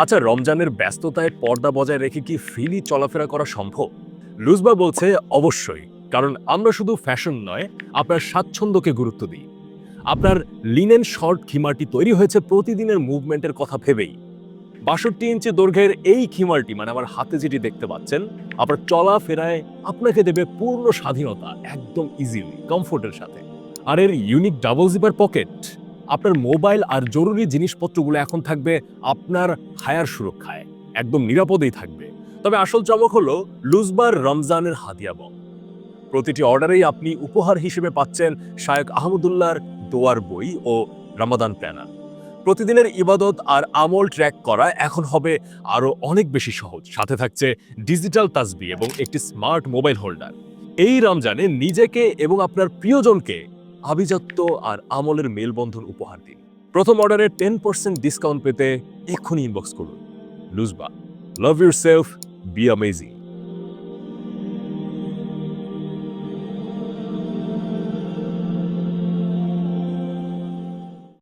আচ্ছা, রমজানের ব্যস্ততায় পর্দা বজায় রেখে কি ফ্রিলি চলাফেরা করা সম্ভব? লুজবা বলছে অবশ্যই, কারণ আমরা শুধু ফ্যাশন নয়, আপনার স্বাচ্ছন্দ্যকে গুরুত্ব দিই। আপনার লিনেন শর্ট খিমারটি তৈরি হয়েছে প্রতিদিনের মুভমেন্টের কথা ভেবেই। ৬২ ইঞ্চি দৈর্ঘ্যের এই খিমারটি, মানে আমার হাতে যেটি দেখতে পাচ্ছেন, আপনার চলাফেরায় আপনাকে দেবে পূর্ণ স্বাধীনতা, একদম ইজিলি কমফোর্টের সাথে। আর এর ইউনিক ডাবল জিপার পকেট আপনার মোবাইল আর জরুরি জিনিসপত্রগুলো এখন থাকবে আপনার হায়ার সুরক্ষায়, একদম নিরাপদেই থাকবে। তবে আসল চমক হলো লুজবার রমজানের হাদিয়া বক্স। প্রতিটি অর্ডারেই আপনি উপহার হিসেবে পাচ্ছেন শায়খ আহমদুল্লাহর দোয়ার বই ও রামাদান প্ল্যানার। প্রতিদিনের ইবাদত আর আমল ট্র্যাক করা এখন হবে আরো অনেক বেশি সহজ। সাথে থাকছে ডিজিটাল তাসবি এবং একটি স্মার্ট মোবাইল হোল্ডার। এই রমজানে নিজেকে এবং আপনার প্রিয়জনকে আভিজাত্য আর আমলের মেলবন্ধন উপহার দিন। প্রথম অর্ডারে 10% ডিসকাউন্ট পেতে এক্ষুনি ইনবক্স করুন। লুজবা, লাভ ইউরসেলফ, বি অ্যামেজিং।